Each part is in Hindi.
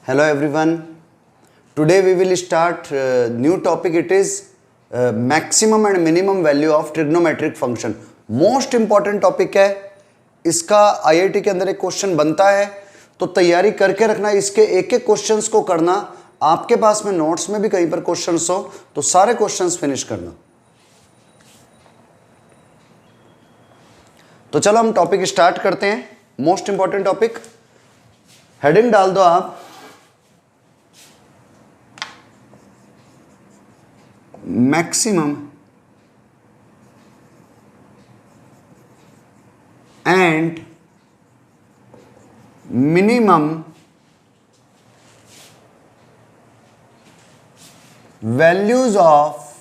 Hello everyone. Today we will start new topic. It is maximum and minimum value of trigonometric function. Most important topic है. इसका IIT के अंदर एक क्वेश्चन बनता है, तो तैयारी करके रखना. इसके एक एक क्वेश्चंस को करना. आपके पास में नोट्स में भी कहीं पर क्वेश्चंस हो तो सारे क्वेश्चंस फिनिश करना. तो चलो हम टॉपिक स्टार्ट करते हैं. मोस्ट इंपॉर्टेंट टॉपिक, हेडिंग डाल दो आप, maximum and minimum values of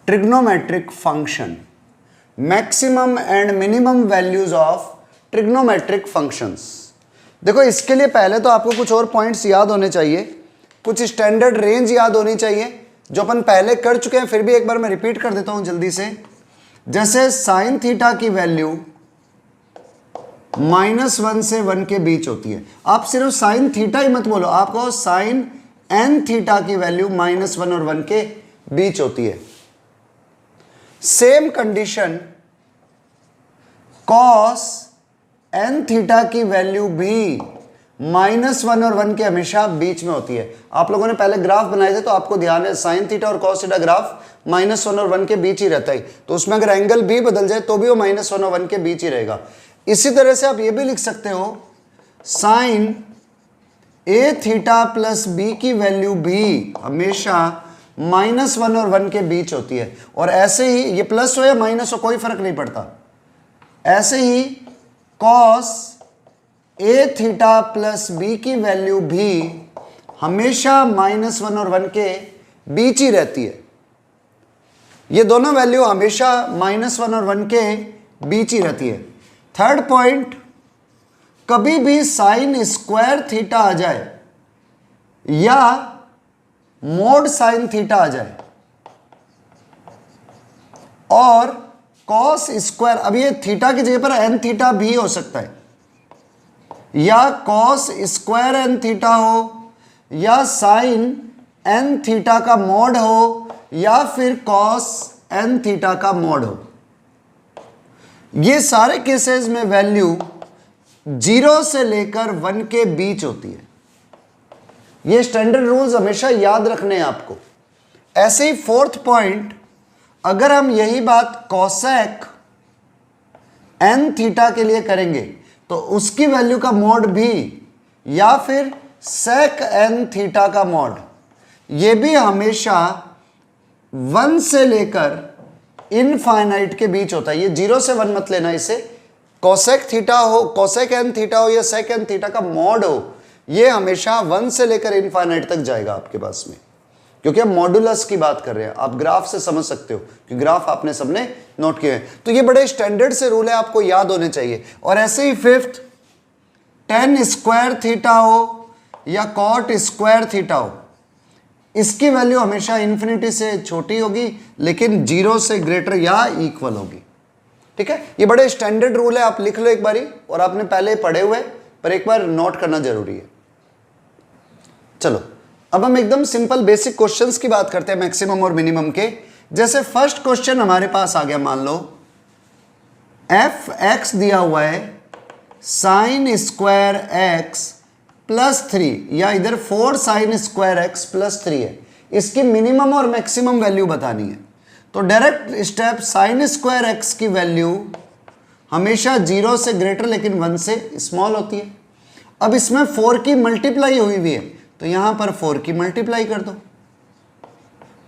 trigonometric function. Maximum and minimum values of trigonometric functions. देखो, इसके लिए पहले तो आपको कुछ और पॉइंट्स याद होने चाहिए, कुछ स्टैंडर्ड रेंज याद होनी चाहिए जो अपन पहले कर चुके हैं. फिर भी एक बार मैं रिपीट कर देता हूं जल्दी से. जैसे साइन थीटा की वैल्यू -1 से 1 के बीच होती है. आप सिर्फ साइन थीटा ही मत बोलो, आप कहो साइन n थीटा की वैल्यू -1 और 1 के बीच होती है. Same condition cos n theta की वैल्यू भी -1 और 1 के हमेशा बीच में होती है. आप लोगों ने पहले ग्राफ बनाए थे तो आपको ध्यान है, साइन थीटा और कॉस थीटा ग्राफ -1 और 1 के बीच ही रहता है. तो उसमें अगर एंगल भी बदल जाए तो भी वो -1 और 1 के बीच ही रहेगा. इसी तरह से आप ये भी लिख सकते हो, sine a theta plus b की वैल्यू भी हमेशा -1 और 1 के बीच होती है. और ऐसे ही ये प्लस हो या माइनस हो कोई फर्क नहीं पड़ता. ऐसे ही cos a theta plus b की वैल्यू भी हमेशा -1 और 1 के बीच ही रहती है. ये दोनों वैल्यू हमेशा -1 और 1 के बीच ही रहती है. थर्ड पॉइंट, कभी भी साइन स्क्वायर थीटा आ जाए या मोड साइन थीटा आ जाए और कॉस स्क्वायर, अब ये थीटा की जगह पर एन थीटा भी हो सकता है, या कॉस स्क्वायर एन थीटा हो, या साइन एन थीटा का मॉड हो, या फिर कॉस एन थीटा का मॉड हो. ये सारे केसेस में वैल्यू 0 से लेकर 1 के बीच होती है. ये स्टैंडर्ड रूल्स हमेशा याद रखने हैं आपको. ऐसे ही फोर्थ पॉइंट, अगर हम यही बात कॉसेक एन थीटा के लिए करेंगे तो उसकी वैल्यू का मॉड भी, या फिर सेक एन थीटा का मॉड, ये भी हमेशा 1 से लेकर इनफाइनाइट के बीच होता है. ये 0 से 1 मत लेना इसे. कोसेक थीटा हो, कोसेक एन थीटा हो या सेक एन थीटा का मॉड हो, ये हमेशा 1 से लेकर इनफाइनाइट तक जाएगा आपके पास में, क्योंकि हम मॉडुलस की बात कर रहे हैं. आप ग्राफ से समझ सकते हो कि ग्राफ आपने सबने नोट किए हैं. तो ये बड़े स्टैंडर्ड से रूल है, आपको याद होने चाहिए. और ऐसे ही फिफ्थ, टेन स्क्वायर थीटा हो या कॉट स्क्वायर थीटा हो, इसकी वैल्यू हमेशा इन्फिनिटी से छोटी होगी लेकिन 0 से ग्रेटर या इक्वल होगी. ठीक है, ये बड़े स्टैंडर्ड रूल है, आप लिख लो एक बारी. और आपने पहले पढ़े हुए, पर एक बार नोट करना जरूरी है. चलो, अब हम एकदम सिंपल बेसिक क्वेश्चंस की बात करते हैं मैक्सिमम और मिनिमम के. जैसे फर्स्ट क्वेश्चन हमारे पास आ गया, मान लो f(x) दिया हुआ है साइन स्क्वायर x प्लस 3, या इधर 4 साइन स्क्वायर x प्लस 3 है. इसकी मिनिमम और मैक्सिमम वैल्यू बतानी है. तो direct step, sine square x की वैल्यू हमेशा 0 से ग्रेटर लेकिन 1 से स्मॉल होती है. अब इसमें 4 की मल्टीप्लाई हुई हुई है तो यहां पर 4 की मल्टीप्लाई कर दो,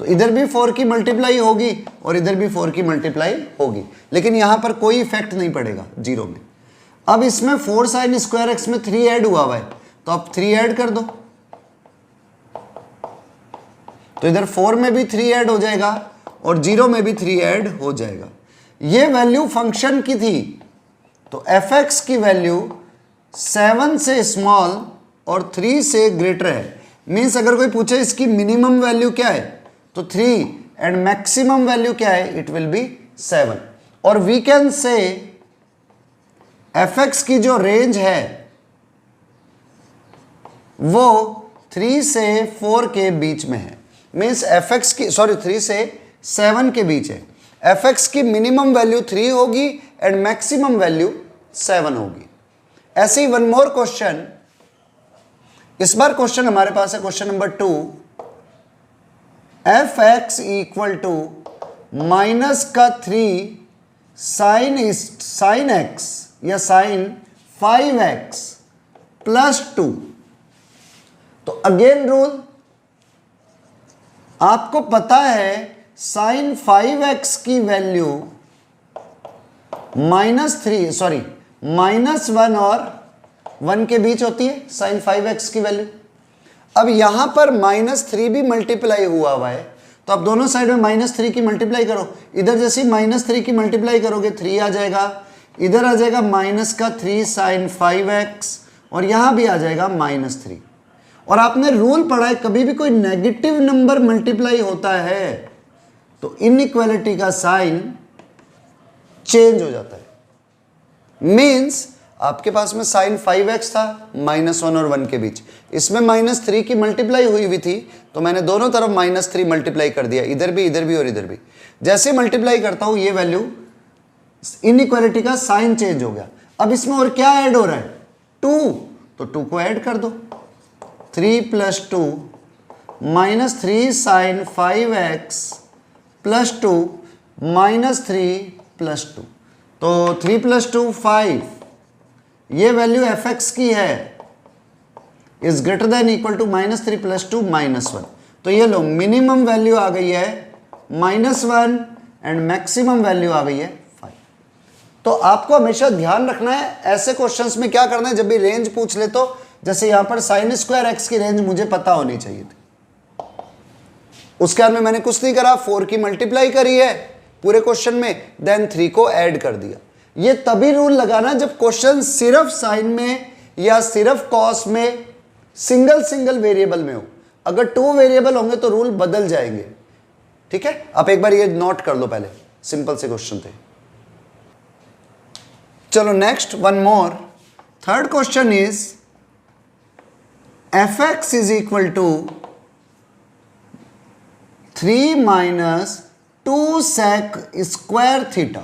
तो इधर भी 4 की मल्टीप्लाई होगी और इधर भी 4 की मल्टीप्लाई होगी, लेकिन यहां पर कोई इफेक्ट नहीं पड़ेगा 0 में. अब इसमें 4 साइन स्क्वायर x में 3 ऐड हुआ है तो अब 3 ऐड कर दो, तो इधर 4 में भी 3 ऐड हो जाएगा और 0 में भी 3 ऐड हो जाएगा. ये वैल्यू फंक्शन की थी, तो f(x) की वैल्यू 7 से स्मॉल और 3 से ग्रेटर है. मीन्स अगर कोई पूछे इसकी मिनिमम वैल्यू क्या है तो 3 एंड मैक्सिमम वैल्यू क्या है, इट विल बी 7. और वी कैन से fx की जो रेंज है वो 3 से 4 के बीच में है, मीन्स एफ एक्स की 3 से 7 के बीच है। एफ एक्स की मिनिमम वैल्यू 3 होगी एंड मैक्सिमम वैल्यू 7 होगी। ऐसे ही वन मोर क्वेश्चन, इस बार क्वेश्चन हमारे पास है question number 2, f x equal to minus का 3 साइन एक्स या साइन 5x प्लस 2। तो अगेन रूल, आपको पता है साइन 5x की वैल्यू -1 और 1 के बीच होती है, साइन 5x की वैल्यू। अब यहां पर -3 भी मल्टीप्लाई हुआ है, तो आप दोनों साइड में -3 की मल्टीप्लाई करो। इधर जैसे -3 की मल्टीप्लाई करोगे 3 आ जाएगा, इधर आ जाएगा -3 साइन 5x और यहां भी आ जाएगा -3। और आपने रूल पढ़ा है, कभी भी कोई नेगेटिव नंबर मल्टीप्लाई होता है तो इनइक्वालिटी का साइन चेंज हो जाता है। मीन्स आपके पास में साइन 5x था -1 और 1 के बीच, इसमें -3 की मल्टीप्लाई हुई थी, तो मैंने दोनों तरफ -3 मल्टीप्लाई कर दिया, इधर भी और इधर भी। जैसे मल्टीप्लाई करता हूं ये वैल्यू, इनइक्वालिटी का साइन चेंज हो गया। अब इसमें और क्या ऐड हो रहा है? 2, तो 2 को ऐड कर दो। 3 + 2 -3 साइन 5x प्लस 2 -3 + 2, तो 3 + 2 5। ये वैल्यू एफ एक्स की है, is greater than equal to -3 + 2 -1। तो ये लो, मिनिमम वैल्यू आ गई है -1 एंड मैक्सिमम वैल्यू आ गई है 5। तो आपको हमेशा ध्यान रखना है ऐसे क्वेश्चंस में क्या करना है, जब भी रेंज पूछ ले तो जैसे यहां पर sin स्क्वायर x की रेंज मुझे पता होनी चाहिए थी, उसके बाद में मैंने कुछ नहीं करा, 4 की मल्टीप्लाई करी है पूरे क्वेश्चन में, देन 3 को ऐड कर दिया। ये तभी रूल लगाना जब क्वेश्चन सिर्फ साइन में या सिर्फ कॉस में सिंगल वेरिएबल में हो। अगर 2 वेरिएबल होंगे तो रूल बदल जाएंगे। ठीक है, आप एक बार ये नोट कर लो, पहले सिंपल से क्वेश्चन थे। चलो next, one more, third question is f x is equal to 3 - 2 sec square theta.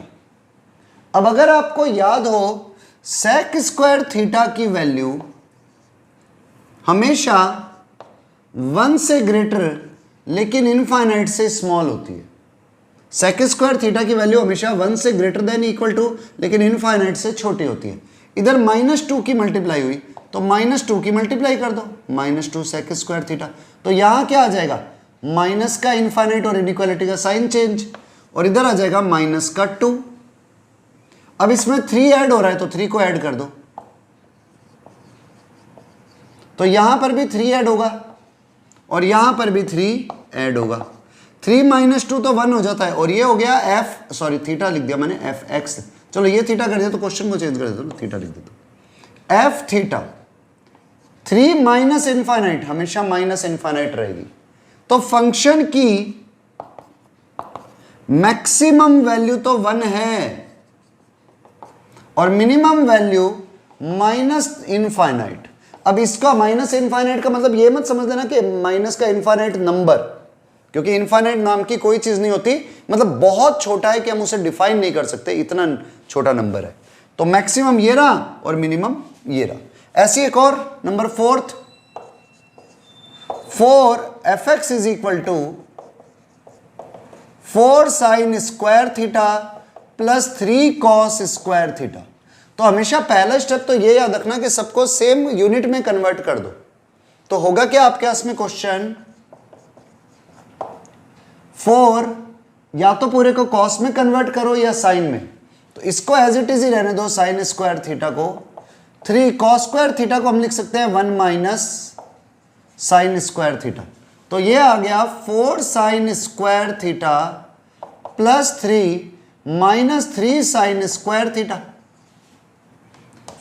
अब अगर आपको याद हो, sec स्क्वायर थीटा की वैल्यू हमेशा 1 से ग्रेटर लेकिन इनफाइनाइट से स्मॉल होती है। sec स्क्वायर थीटा की वैल्यू हमेशा 1 से ग्रेटर देन इक्वल टू लेकिन इनफाइनाइट से छोटी होती है। इधर -2 की मल्टीप्लाई हुई तो -2 की मल्टीप्लाई कर दो, -2 sec स्क्वायर थीटा। तो यहां क्या आ जाएगा, माइनस का इनफाइनाइट और इनइक्वालिटी का साइन चेंज, और इधर आ जाएगा -2। अब इसमें 3 ऐड हो रहा है तो 3 को ऐड कर दो, तो यहां पर भी 3 ऐड होगा और यहां पर भी 3 ऐड होगा। 3 - 2 तो 1 हो जाता है, और ये हो गया थीटा लिख दिया मैंने, एफ एक्स। चलो ये थीटा कर दिया तो क्वेश्चन को चेंज कर देता हूं, थीटा लिख देता हूं, एफ थीटा। 3 माइनस इनफाइनाइट हमेशा माइनस इनफाइनाइट रहेगी, तो फंक्शन की मैक्सिमम वैल्यू तो 1 है और मिनिमम वैल्यू -इनफाइनाइट। अब इसका -इनफाइनाइट का मतलब ये मत समझ देना कि माइनस का इनफाइनाइट नंबर, क्योंकि इनफाइनाइट नाम की कोई चीज नहीं होती, मतलब बहुत छोटा है कि हम उसे डिफाइन नहीं कर सकते, इतना छोटा नंबर है। तो मैक्सिमम ये रहा और मिनिमम ये रहा। ऐसी एक और number 4th, 4 f x is equal to 4 sine square theta plus 3 cos square theta. तो हमेशा पहला स्टेप तो ये याद रखना कि सबको सेम यूनिट में कन्वर्ट कर दो। तो होगा क्या आपके पास में क्वेश्चन, 4 या तो पूरे को कॉस में कन्वर्ट करो या साइन में, तो इसको एज इट इज ही रहने दो, साइन स्क्वायर थीटा को। 3 कॉस स्क्वायर थीटा को हम लिख सकते हैं 1 माइनस साइन स्क्वायर थीटा। तो ये आ गया 4 sine square theta plus 3 minus 3 sine square theta.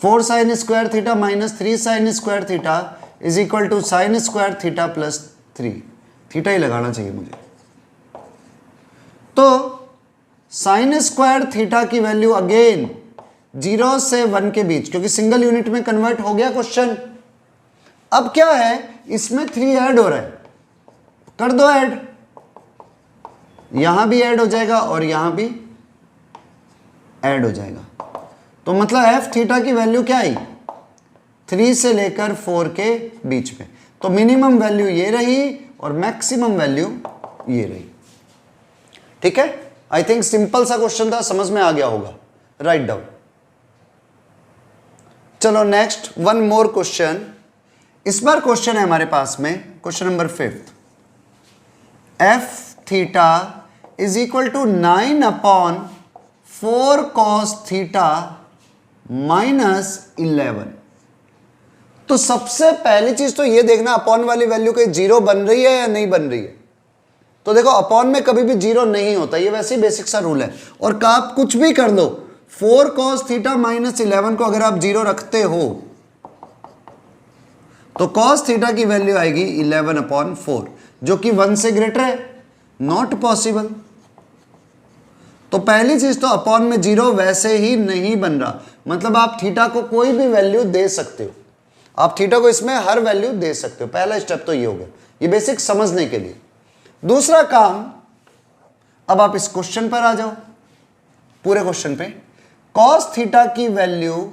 4 sine square theta minus 3 sine square theta is equal to sine square theta plus 3। Theta ही लगाना चाहिए मुझे। तो साइन स्क्वायर थीटा की वैल्यू अगेन 0 से 1 के बीच, क्योंकि सिंगल यूनिट में कन्वर्ट हो गया क्वेश्चन, अब क्या है, इसमें 3 ऐड हो रहा है, कर दो ऐड, यहां भी ऐड हो जाएगा और यहां भी ऐड हो जाएगा। तो मतलब एफ थीटा की वैल्यू क्या आई, 3 से लेकर 4 के बीच में। तो मिनिमम वैल्यू ये रही और मैक्सिमम वैल्यू ये रही। ठीक है, आई थिंक सिंपल सा क्वेश्चन था, समझ में आ गया होगा। Write down. चलो नेक्स्ट, वन मोर क्वेश्चन। इस बार क्वेश्चन है हमारे पास में, question number 5। F theta is equal to 9/4 cos थीटा -11। तो सबसे पहली चीज तो ये देखना अपॉन वाली वैल्यू कहीं 0 बन रही है या नहीं बन रही है। तो देखो अपॉन में कभी भी 0 नहीं होता, ये वैसे ही बेसिक सा रूल है। और आप कुछ भी कर दो, 4 cos थीटा -11 को अगर आप 0 रखते हो तो cos थीटा की वैल्यू आएगी 11/4, जो कि 1 से ग्रेटर है, नॉट पॉसिबल। तो पहली चीज तो अपॉन में 0 वैसे ही नहीं बन रहा, मतलब आप थीटा को कोई भी वैल्यू दे सकते हो, आप थीटा को इसमें हर वैल्यू दे सकते हो। पहला स्टेप तो ये हो गया, ये बेसिक समझने के लिए। दूसरा काम, अब आप इस क्वेश्चन पर आ जाओ, पूरे क्वेश्चन पे। cos थीटा की वैल्यू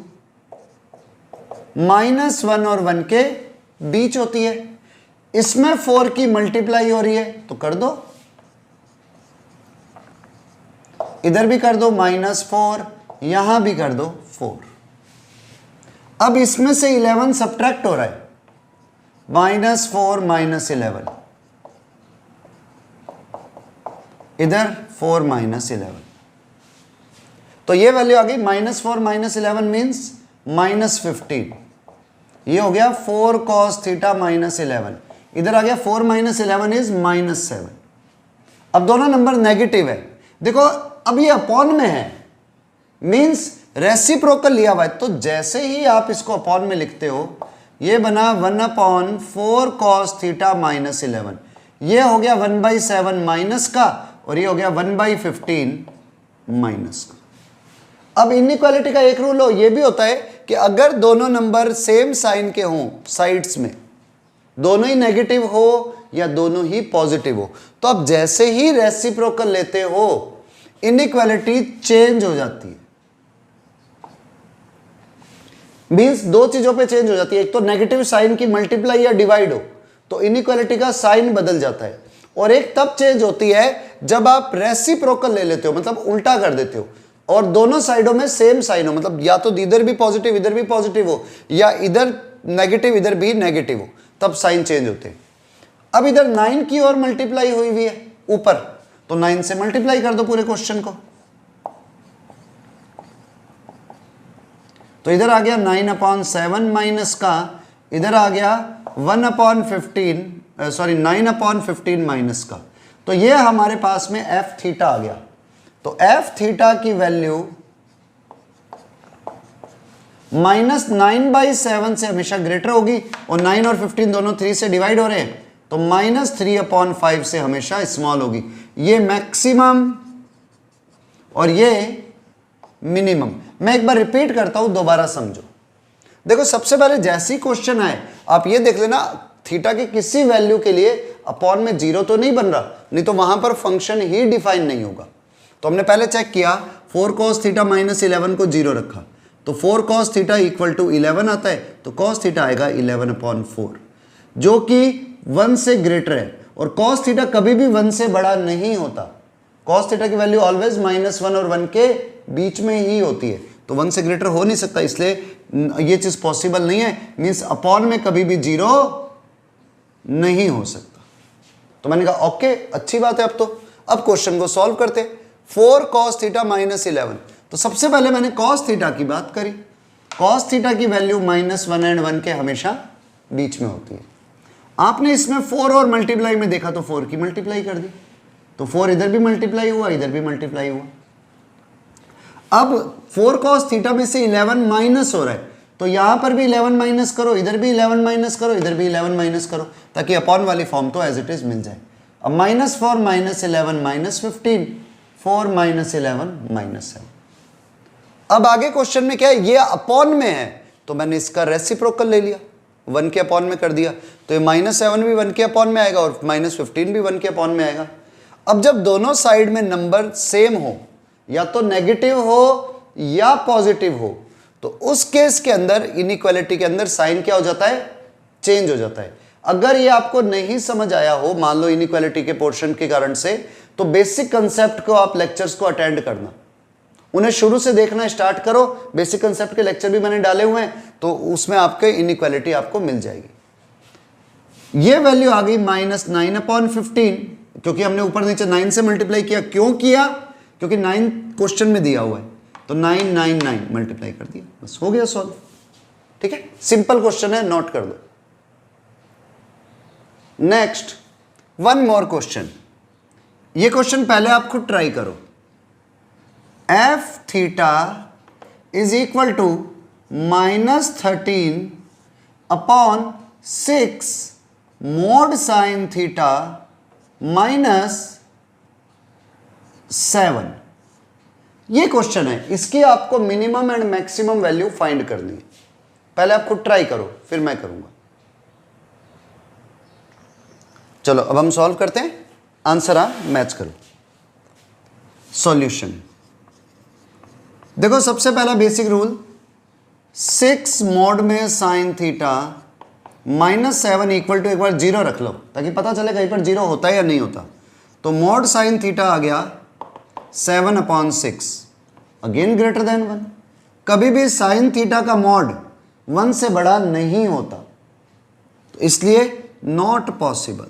-1 और 1 के बीच होती है, इसमें 4 की मल्टीप्लाई हो रही है, तो कर दो, इधर भी कर दो -4, यहां भी कर दो 4। अब इसमें से 11 सब्ट्रैक्ट हो रहा है, -4 -11, इधर 4 -11, तो ये वैल्यू आ गई -4 -11 मीन्स -15। ये हो गया 4 cos थीटा -11, इधर आ गया 4 -11 इज -7। अब दोनों नंबर नेगेटिव है, देखो अब ये अपॉन में है, मीन्स रेसिप्रोकल लिया हुआ है, तो जैसे ही आप इसको अपॉन में लिखते हो, ये बना 1/4 cos थीटा -11, ये हो गया 1/7 माइनस का, और ये हो गया 1/15 माइनस का। अब इनइक्वालिटी का एक रूल हो ये भी होता है कि अगर दोनों नंबर सेम साइन के हों, साइड्स में दोनों ही नेगेटिव हो या दोनों ही पॉजिटिव हो, तो अब जैसे ही रेसिप्रोकल लेते हो इनइक्वालिटी चेंज हो जाती है। मीन्स दो चीजों पे चेंज हो जाती है, एक तो नेगेटिव साइन की मल्टीप्लाई या डिवाइड हो तो इनइक्वालिटी का साइन बदल जाता है, और एक तब चेंज होती है जब आप रेसिप्रोकल ले लेते हो, मतलब उल्टा कर देते हो, और दोनों साइडों में सेम साइन हो, मतलब या तो इधर भी पॉजिटिव इधर भी पॉजिटिव हो, या इधर नेगेटिव इधर भी नेगेटिव हो, तब साइन चेंज होते हैं। अब इधर 9 की ओर मल्टीप्लाई हुई हुई है ऊपर, तो 9 से मल्टीप्लाई कर दो पूरे क्वेश्चन को, तो इधर आ गया 9/7 माइनस का, इधर आ गया 9/15 माइनस का, तो ये हमारे पास में एफ थीटा आ गया। तो एफ थीटा की वैल्यू -9/7 से हमेशा ग्रेटर होगी, और 9 और 15 दोनों 3 से डिवाइड हो रहे हैं, तो -3/5 से हमेशा स्मॉल होगी। ये मैक्सिमम और ये मिनिमम। मैं एक बार रिपीट करता हूं, दोबारा समझो। देखो सबसे पहले जैसी क्वेश्चन आए आप ये देख लेना, थीटा की किसी वैल्यू के लिए अपॉन में 0 तो नहीं बन रहा, नहीं तो वहां पर फंक्शन ही डिफाइन नहीं होगा। तो हमने पहले चेक किया, 4 cos थीटा -11 को 0 रखा, तो 4 cos थीटा इक्वल टू 11 आता है, तो cos थीटा आएगा 11/4, जो कि 1 से ग्रेटर है, और cos थीटा कभी भी 1 से बड़ा नहीं होता। cos थीटा की वैल्यू ऑलवेज -1 और 1 के बीच में ही होती है, तो 1 से ग्रेटर हो नहीं सकता, इसलिए ये चीज पॉसिबल नहीं है, मीन्स अपॉन में कभी भी 0 नहीं हो सकता। तो मैंने कहा ओके, अच्छी बात है। अब क्वेश्चन को सॉल्व करते। 4 cos थीटा -11, तो सबसे पहले मैंने cos थीटा की बात करी। cos थीटा की वैल्यू -1 एंड 1 के हमेशा बीच में होती है। आपने इसमें 4 और मल्टीप्लाई में देखा तो 4 की मल्टीप्लाई कर दी, तो 4 इधर भी मल्टीप्लाई हुआ, इधर भी मल्टीप्लाई हुआ। अब 4 cos थीटा में से 11 माइनस हो रहा है, तो यहां पर भी 11 माइनस करो, इधर भी 11 माइनस करो, इधर भी 11 माइनस करो, ताकि अपॉन वाली फॉर्म तो एज इट इज मिल जाए। अब -4 -11 -15, 4 -11 -7। अब आगे क्वेश्चन में क्या है, ये अपॉन में है, तो मैंने इसका रेसिप्रोकल ले लिया, 1 के अपॉन में कर दिया, तो ये -7 भी 1 के अपॉन में आएगा और -15 भी 1 के अपॉन में आएगा। अब जब दोनों साइड में नंबर सेम हो, या तो नेगेटिव हो या पॉजिटिव हो, तो उस केस के अंदर इनइक्वालिटी के अंदर साइन क्या हो जाता है, चेंज हो जाता है। अगर ये आपको नहीं समझ आया हो, मान लो इनइक्वालिटी के पोर्शन के कारण से, तो बेसिक कंसेप्ट को आप लेक्चर्स को अटेंड करना, उन्हें शुरू से देखना स्टार्ट करो। बेसिक कंसेप्ट के लेक्चर भी मैंने डाले हुए हैं, तो उसमें आपके इनइक्वालिटी आपको मिल जाएगी। ये वैल्यू आ गई -9/15, क्योंकि हमने ऊपर नीचे 9 से मल्टीप्लाई किया। क्यों किया? क्योंकि 9 क्वेश्चन में दिया हुआ है, तो 9 9 9 मल्टीप्लाई कर दिया, बस हो गया सॉल्व। ठीक है, सिंपल क्वेश्चन है, नोट कर दो। Next, one more question. ये क्वेश्चन पहले आप खुद ट्राई करो। F theta is equal to -13/6 mod sine theta -7। ये क्वेश्चन है, इसकी आपको minimum and maximum value find करनी है। पहले आप खुद ट्राई करो, फिर मैं करूंगा। चलो अब हम सॉल्व करते हैं, आंसर आप मैच करो। सॉल्यूशन देखो, सबसे पहला बेसिक रूल, 6 मोड में साइन थीटा -7 इक्वल टू, एक बार 0 रख लो ताकि पता चले कहीं पर 0 होता है या नहीं होता। तो मोड साइन थीटा आ गया 7/6, अगेन ग्रेटर देन 1। कभी भी साइन थीटा का मॉड 1 से बड़ा नहीं होता, तो इसलिए नॉट पॉसिबल,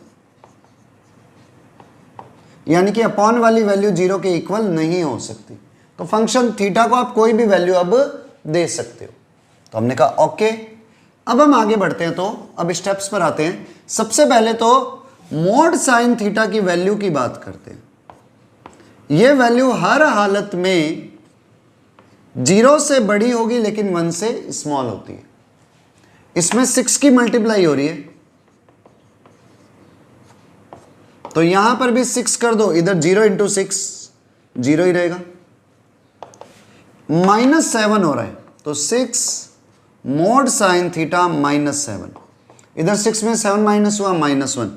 यानी कि अपॉन वाली वैल्यू 0 के इक्वल नहीं हो सकती। तो फंक्शन थीटा को आप कोई भी वैल्यू अब दे सकते हो। तो हमने कहा ओके। अब हम आगे बढ़ते हैं, तो अब स्टेप्स पर आते हैं। सबसे पहले तो मोड साइन थीटा की वैल्यू की बात करते हैं। ये वैल्यू हर हालत में 0 से बड़ी होगी लेकिन 1 से स्मॉल होती है। इसमें 6 की मल्टीप्लाई हो रही है, तो यहां पर भी 6 कर दो, इधर 0 × 6 0 ही रहेगा। -7 हो रहा है, तो 6 मोड साइन थीटा -7, इधर 6 में 7 माइनस हुआ -1,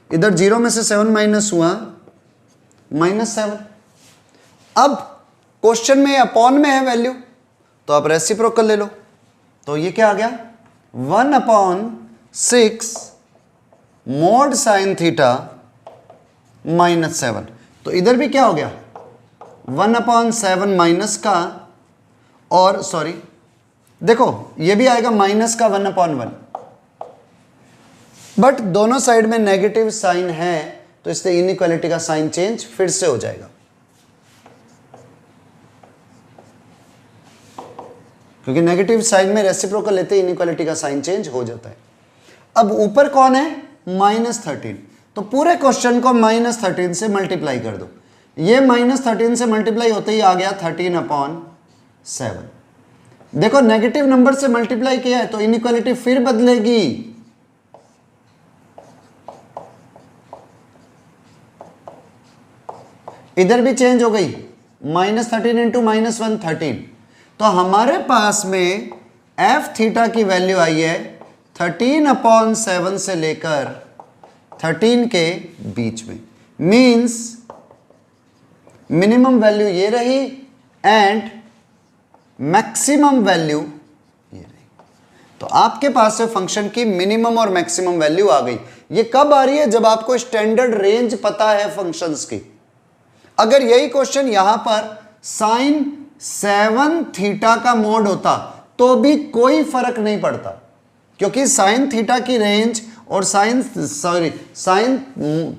इधर 0 में से 7 माइनस हुआ -7। अब क्वेश्चन में अपॉन में है वैल्यू, तो आप रेसिप्रोकल ले लो। तो ये क्या आ गया, 1/6 मोड साइन थीटा -7। तो इधर भी क्या हो गया, 1/7 माइनस का, और सॉरी देखो ये भी आएगा माइनस का 1/1, बट दोनों साइड में नेगेटिव साइन है, तो इसलिए इनइक्वालिटी का साइन चेंज फिर से हो जाएगा, क्योंकि नेगेटिव साइन में रेसिप्रोकल लेते इनइक्वालिटी का साइन चेंज हो जाता है। अब ऊपर कौन है, -13, तो पूरे क्वेश्चन को -13 से मल्टीप्लाई कर दो। ये -13 से मल्टीप्लाई होते ही आ गया 13/7। देखो नेगेटिव नंबर से मल्टीप्लाई किया है तो इनइक्वालिटी फिर बदलेगी, इधर भी चेंज हो गई, -13 × -1 13। तो हमारे पास में एफ थीटा की वैल्यू आई है 13/7 से लेकर 13 के बीच में। मीन्स मिनिमम वैल्यू ये रही एंड मैक्सिमम वैल्यू ये रही। तो आपके पास से फंक्शन की मिनिमम और मैक्सिमम वैल्यू आ गई। ये कब आ रही है, जब आपको स्टैंडर्ड रेंज पता है फंक्शंस की। अगर यही क्वेश्चन यहां पर साइन 7 थीटा का मोड होता तो भी कोई फर्क नहीं पड़ता, क्योंकि साइन थीटा की रेंज और साइन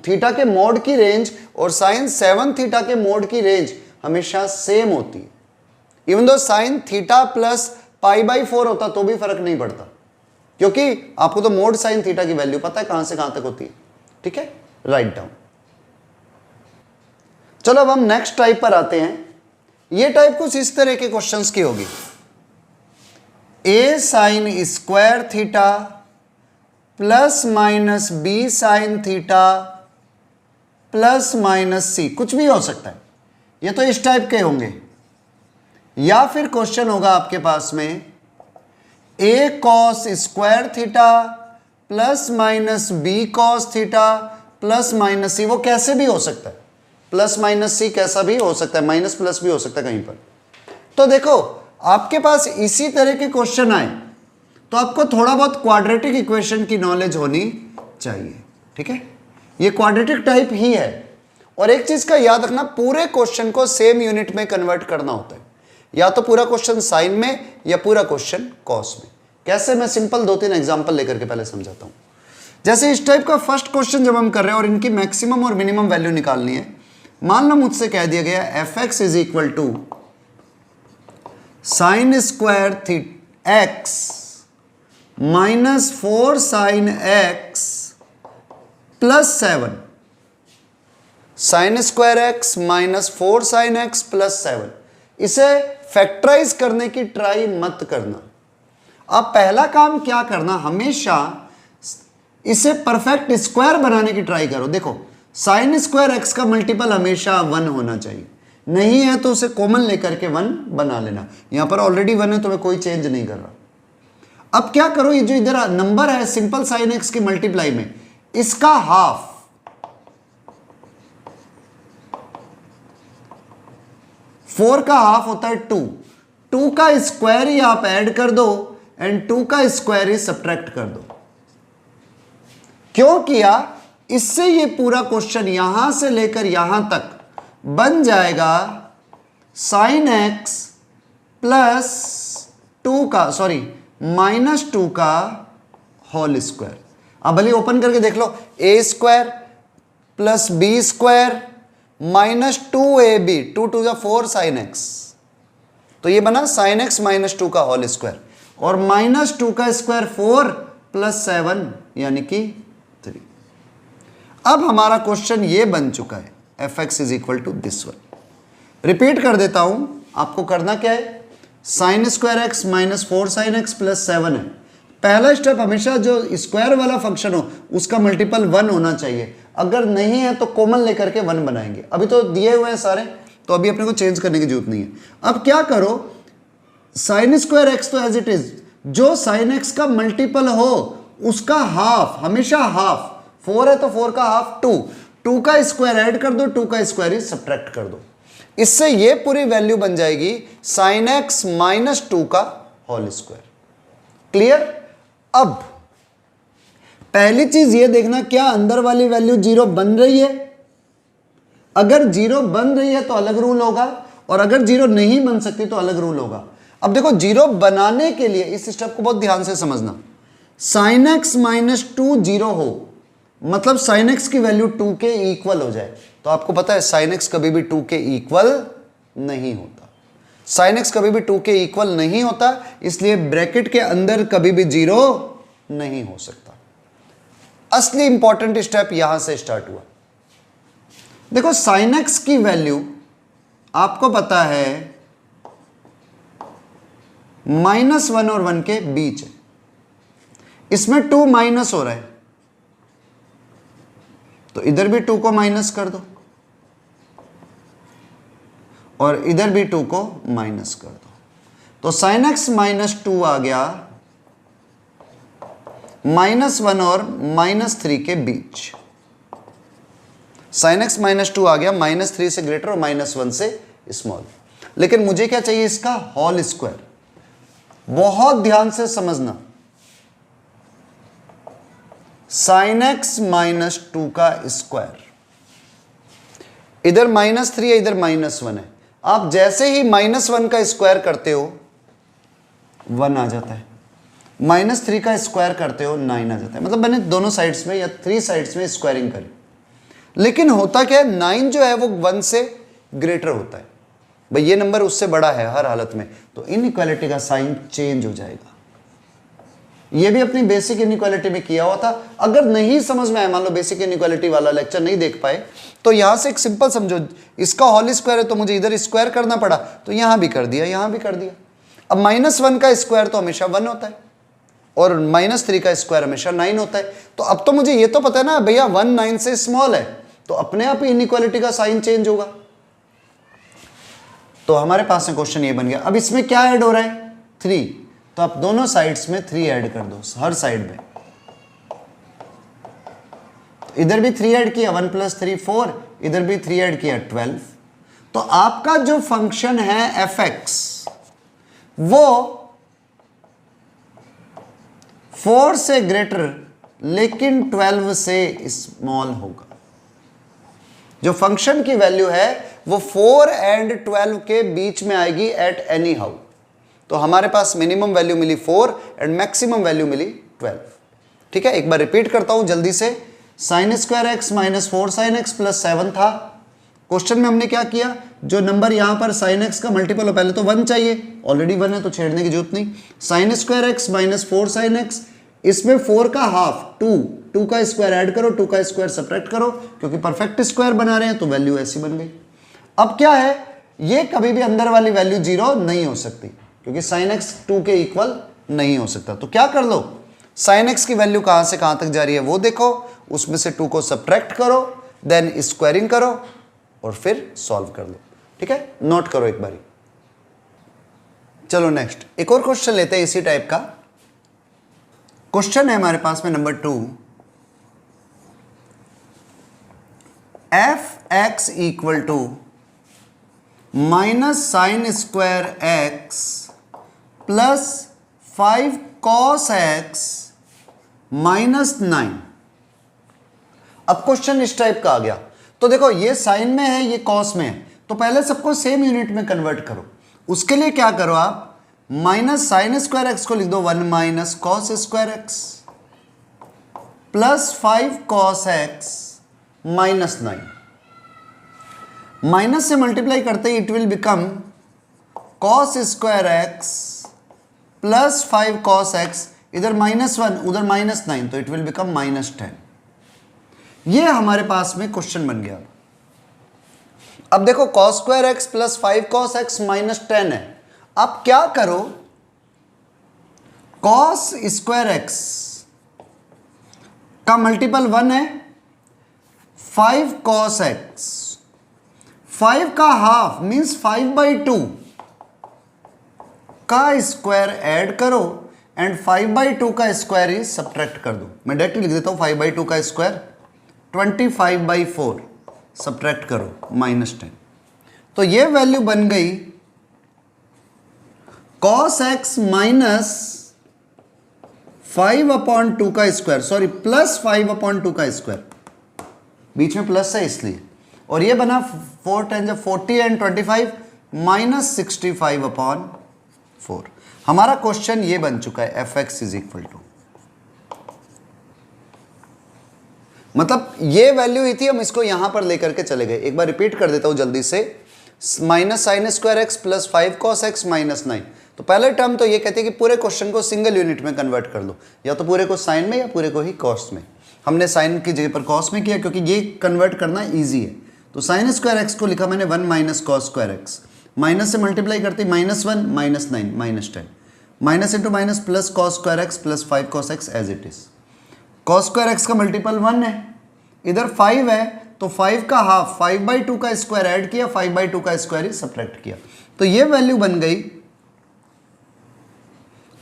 थीटा के मोड की रेंज और साइन 7 थीटा के मोड की रेंज हमेशा सेम होती है। Even though sine theta plus π/4 होता तो भी फर्क नहीं पड़ता, क्योंकि आपको तो मोड साइन थीटा की वैल्यू पता है कहां से कहां तक होती है। ठीक है, राइट डाउन। चलो अब हम नेक्स्ट टाइप पर आते हैं। ये टाइप कुछ इस तरह के क्वेश्चंस की होगी, a sign square theta ± b sine theta ± c, कुछ भी हो सकता है। ये तो इस टाइप के होंगे। या फिर क्वेश्चन होगा आपके पास में a cos square theta plus minus b cos theta plus minus c, वो कैसे भी हो सकता है, प्लस माइनस सी कैसा भी हो सकता है, माइनस प्लस भी हो सकता है कहीं पर। तो देखो आपके पास इसी तरह के क्वेश्चन आए तो आपको थोड़ा बहुत क्वाड्रेटिक इक्वेशन की नॉलेज होनी चाहिए, ठीक है। ये क्वाड्रेटिक टाइप ही है। और एक चीज का याद रखना, पूरे क्वेश्चन को सेम यूनिट में कन्वर्ट करना होता है, या तो पूरा क्वेश्चन साइन में या पूरा क्वेश्चन कॉस में। कैसे, मैं सिंपल 2-3 एग्जांपल लेकर के पहले समझाता हूं। जैसे इस टाइप का फर्स्ट क्वेश्चन जब हम कर रहे हैं और इनकी मैक्सिमम और मिनिमम वैल्यू निकालनी है, मान लो मुझसे कह दिया गया f x is equal to sine square x minus 4 sine x plus 7, sine square x minus 4 sine x plus 7। इसे फैक्टराइज करने की ट्राई मत करना। अब पहला काम क्या करना, हमेशा इसे परफेक्ट स्क्वायर बनाने की ट्राई करो। देखो साइन स्क्वायर एक्स का मल्टीपल हमेशा 1 होना चाहिए, नहीं है तो उसे कॉमन लेकर के 1 बना लेना। यहां पर ऑलरेडी 1 है तो मैं कोई चेंज नहीं कर रहा। अब क्या करो, ये जो इधर नंबर है सिंपल साइन एक्स की मल्टीप्लाई में, इसका हाफ, फोर का हाफ होता है 2, 2 का स्क्वायर ही आप ऐड कर दो एंड 2 का स्क्वायर ही सब्ट्रैक्ट कर दो। क्यों किया, इससे ये पूरा क्वेश्चन यहां से लेकर यहां तक बन जाएगा साइन एक्स प्लस 2 का सॉरी माइनस 2 का होल स्क्वायर। अब भले ओपन करके देख लो, a square plus b square minus 2ab, 2 2 4 sine x, तो ये बना साइन एक्स माइनस 2 का होल स्क्वायर, और माइनस 2 का स्क्वायर 4 प्लस 7 यानी कि 3। अब हमारा क्वेश्चन ये बन चुका है, f x is equal to this one. Repeat कर देता हूं, आपको करना क्या है, sine square x minus 4 sine x plus 7 है। पहला स्टेप, हमेशा जो स्क्वायर वाला फंक्शन हो उसका मल्टीपल 1 होना चाहिए, अगर नहीं है तो कॉमन लेकर के 1 बनाएंगे। अभी तो दिए हुए हैं सारे, तो अभी अपने को चेंज करने की जरूरत नहीं है। अब क्या करो, साइन स्क्वायर एक्स तो एज इट इज, जो साइन एक्स का मल्टीपल हो उसका हाफ, हमेशा हाफ, 4 है तो 4 का हाफ 2, 2 का स्क्वायर ऐड कर दो, 2 का स्क्वायर ही सब्ट्रैक्ट कर दो। इससे ये पूरी वैल्यू बन जाएगी साइन एक्स माइनस 2 का होल स्क्वायर। क्लियर। अब पहली चीज ये देखना, क्या अंदर वाली वैल्यू 0 बन रही है। अगर 0 बन रही है तो अलग रूल होगा, और अगर 0 नहीं बन सकती तो अलग रूल होगा। अब देखो 0 बनाने के लिए इस स्टेप को बहुत ध्यान से समझना, साइन एक्स माइनस 2 0 हो, मतलब साइन एक्स की वैल्यू 2 के इक्वल हो जाए। तो आपको पता है साइन एक्स कभी भी 2 के इक्वल नहीं होता, साइन एक्स कभी भी 2 के इक्वल नहीं होता, इसलिए ब्रैकेट के अंदर कभी भी 0 नहीं हो सकता। असली इंपॉर्टेंट स्टेप यहां से स्टार्ट हुआ। देखो साइन एक्स की वैल्यू आपको पता है -1 और 1 के बीच है, इसमें 2 माइनस हो रहा है तो इधर भी 2 को माइनस कर दो और इधर भी 2 को माइनस कर दो, तो साइन एक्स माइनस 2 आ गया -1 और -3 के बीच। साइन एक्स माइनस 2 आ गया -3 से ग्रेटर और -1 से स्मॉल। लेकिन मुझे क्या चाहिए, इसका होल स्क्वायर। बहुत ध्यान से समझना, साइन एक्स माइनस 2 का स्क्वायर, इधर -3 है इधर -1 है। आप जैसे ही -1 का स्क्वायर करते हो 1 आ जाता है, -3 का स्क्वायर करते हो 9 आ जाता है। मतलब मैंने दोनों साइड्स में या 3 साइड्स में स्क्वायरिंग करी, लेकिन होता क्या है, 9 जो है वो 1 से ग्रेटर होता है। भाई ये नंबर उससे बड़ा है हर हालत में, तो इनइक्वालिटी का साइन चेंज हो जाएगा। ये भी अपनी बेसिक इनइक्वालिटी में किया हुआ था। अगर नहीं समझ में आया, मान लो बेसिक इनइक्वालिटी वाला लेक्चर नहीं देख पाए, तो यहां से एक सिंपल समझो, इसका होल स्क्वायर है तो मुझे इधर स्क्वायर करना पड़ा, तो यहां भी कर दिया, यहां भी कर दिया। अब -1 का स्क्वायर तो हमेशा 1 होता है और -3 का स्क्वायर हमेशा 9 होता है। तो अब तो मुझे ये तो पता है ना भैया 1 9 से स्मॉल है, तो अपने आप ही इनइक्वालिटी का साइन चेंज होगा। तो हमारे पास में क्वेश्चन ये बन गया। अब इसमें क्या ऐड हो रहा है, 3, तो आप दोनों साइड्स में 3 ऐड कर दो, हर साइड में। तो इधर भी 3 ऐड किया, 1 + 3 4, इधर भी 3 ऐड किया 12। तो आपका जो फंक्शन है fx वो 4 से ग्रेटर लेकिन 12 से स्मॉल होगा। जो फंक्शन की वैल्यू है वो 4 एंड 12 के बीच में आएगी एट एनी हाउ। तो हमारे पास मिनिमम वैल्यू मिली 4 एंड मैक्सिमम वैल्यू मिली 12। ठीक है, एक बार रिपीट करता हूं जल्दी से। sin² x - 4 sin x + 7 था। क्वेश्चन में हमने क्या किया, जो नंबर यहां पर sin x का मल्टीपल हो, पहले तो 1 चाहिए, ऑलरेडी 1 है तो छेड़ने की जरूरत नहीं। sin² x - 4 sin x, इसमें 4 का हाफ 2 का स्क्वायर ऐड करो, 2 का स्क्वायर सब्ट्रैक्ट करो, क्योंकि परफेक्ट स्क्वायर बना रहे हैं तो वैल्यू ऐसी बन गई। अब क्या है, ये कभी भी अंदर वाली वैल्यू 0 नहीं हो सकती, क्योंकि sin x 2 के इक्वल नहीं हो सकता। तो क्या कर लो, sin x की वैल्यू कहां से कहां तक जा रही है वो देखो, उसमें से 2 को सब्ट्रैक्ट करो, देन स्क्वायरिंग करो और फिर सॉल्व कर लो। ठीक है, नोट करो एक बारी। चलो नेक्स्ट एक और क्वेश्चन लेते हैं इसी टाइप का। क्वेश्चन है हमारे पास में number 2, fx = -sin² x + 5 cos x - 9। अब क्वेश्चन इस टाइप का आ गया। तो देखो ये साइन में है, ये कॉस में है, तो पहले सबको सेम यूनिट में कन्वर्ट करो। उसके लिए क्या करो आप, -sin² x को लिख दो 1 - cos² x + 5 cos x - 9। Minus से मल्टीप्लाई करते ही it will become cos² x + 5 cos x, इधर -1 उधर -9, तो इट विल बिकम -10। ये हमारे पास में क्वेश्चन बन गया। अब देखो cos² x + 5 cos x - 10 है। अब क्या करो, cos² x का मल्टीपल 1 है, 5 cos x, 5 का हाफ मीन्स 5/2 का स्क्वायर ऐड करो एंड 5/2 का स्क्वायर ही सब्ट्रैक्ट कर दो। मैं डायरेक्टली लिख देता हूं 5/2 का स्क्वायर 25/4 सब्ट्रैक्ट करो -10। तो ये वैल्यू बन गई cos x - 5/2 का स्क्वायर, सॉरी +5/2 का स्क्वायर, बीच में प्लस है इसलिए, और ये बना 4 × 40 एंड 25 -65/4। हमारा क्वेश्चन ये बन चुका है fx = मतलब ये वैल्यू ही थी, हम इसको यहां पर लेकर के चले गए। एक बार रिपीट कर देता हूं जल्दी से, -sin² x + 5 cos x - 9। तो पहले टर्म तो ये कहते हैं कि पूरे क्वेश्चन को सिंगल यूनिट में कन्वर्ट कर दो, या तो पूरे को साइन में या पूरे को ही कॉस में। हमने साइन की जगह पर कॉस में किया क्योंकि ये कन्वर्ट करना ईजी है। तो sin² x को लिखा मैंने 1 - cos² x, माइनस से मल्टीप्लाई करते -1 -9 -10, minus into minus plus cos² x + 5 cos x as it is. cos² x का मल्टीपल 1 है, इधर 5 है, तो 5 का हाफ 5/2 का स्क्वायर ऐड किया, 5/2 का स्क्वायर ही सब्ट्रैक्ट किया। तो ये वैल्यू बन गई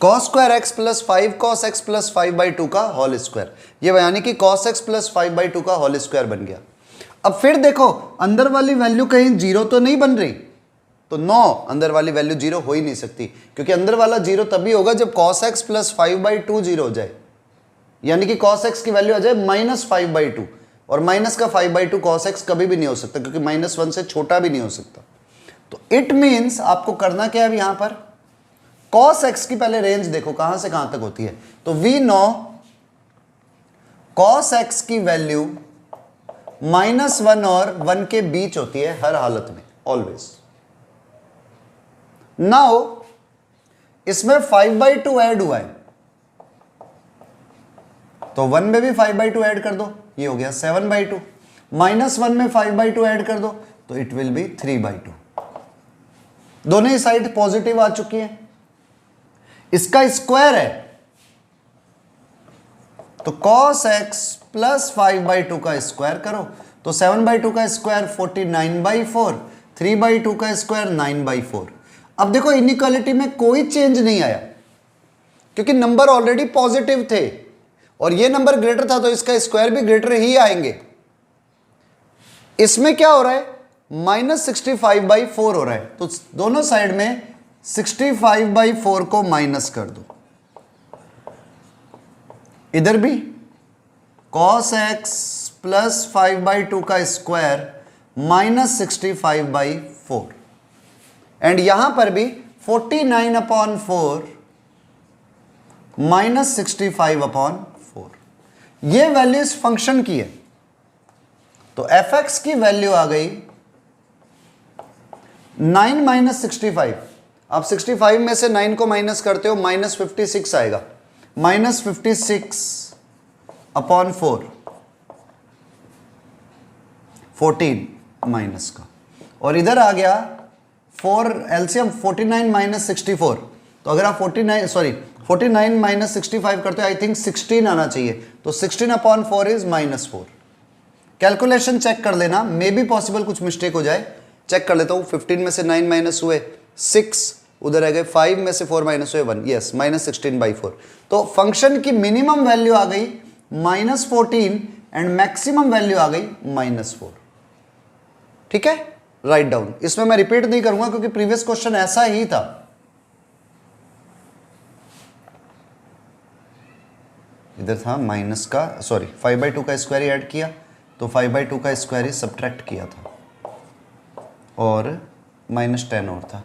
cos² x + 5 cos x + 5/2 का होल स्क्वायर। ये यानी कि cos x + 5/2 का होल स्क्वायर बन गया। अब फिर देखो अंदर वाली वैल्यू कहीं 0 तो नहीं बन रही, तो नो, अंदर वाली वैल्यू 0 हो ही नहीं सकती, क्योंकि अंदर वाला 0 तभी होगा जब cos x + 5/2 0 हो जाए, यानी कि cos x की वैल्यू आ जाए -5/2, और माइनस का 5/2 cos x कभी भी नहीं हो सकता, क्योंकि -1 से छोटा भी नहीं हो सकता। तो इट मीन्स आपको करना क्या है यहां पर, cos x की पहले रेंज देखो कहां से कहां तक होती है। तो वी नो cos x की वैल्यू -1 और 1 के बीच होती है हर हालत में, ऑलवेज। नाउ इसमें 5/2 ऐड हुआ है, तो 1 में भी 5/2 ऐड कर दो, ये हो गया 7/2। -1 में 5/2 ऐड कर दो तो इट विल बी 3/2। दोनों ही साइड पॉजिटिव आ चुकी है। इसका स्क्वायर है, तो cos x + 5/2 का स्क्वायर करो, तो 7/2 का स्क्वायर 49/4, 3/2 का स्क्वायर 9/4। अब देखो इनइक्वालिटी में कोई चेंज नहीं आया, क्योंकि नंबर ऑलरेडी पॉजिटिव थे और ये नंबर ग्रेटर था तो इसका स्क्वायर भी ग्रेटर ही आएंगे। इसमें क्या हो रहा है, -65/4 हो रहा है, तो दोनों साइड में 65/4 को माइनस कर दो। इधर भी cos x प्लस 5/2 का स्क्वायर -65/4 एंड यहां पर भी 49/4 -65/4। ये वैल्यू इस फंक्शन की है, तो f(x) की वैल्यू आ गई 9 - 65। आप 65 में से 9 को माइनस करते हो, -56 आएगा, -56/4 14 माइनस का, और इधर आ गया 4 एलसीएम 49 - 64। तो अगर आप 49 - 65 करते हो, आई थिंक 16 आना चाहिए, तो 16/4 इज -4। कैलकुलेशन चेक कर लेना, मे बी पॉसिबल कुछ मिस्टेक हो जाए, चेक कर लेता हूँ। 15 में से 9 माइनस हुए 6, उधर आ गए 5 में से 4 माइनस हुए 1, यस -16/4। तो फंक्शन की मिनिमम वैल्यू आ गई -14 एंड मैक्सिमम वैल्यू आ गई -4। ठीक है, राइट डाउन। इसमें मैं रिपीट नहीं करूंगा क्योंकि प्रीवियस क्वेश्चन ऐसा ही था। इधर था माइनस का, सॉरी 5/2 का स्क्वायर ऐड किया, तो 5/2 का स्क्वायर ही सब्ट्रैक्ट किया था और -10 और था।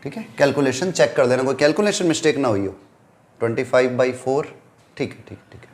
ठीक है, कैलकुलेशन चेक कर देना, कोई कैलकुलेशन मिस्टेक ना हुई हो। 25/4, ठीक है ठीक है ठीक है।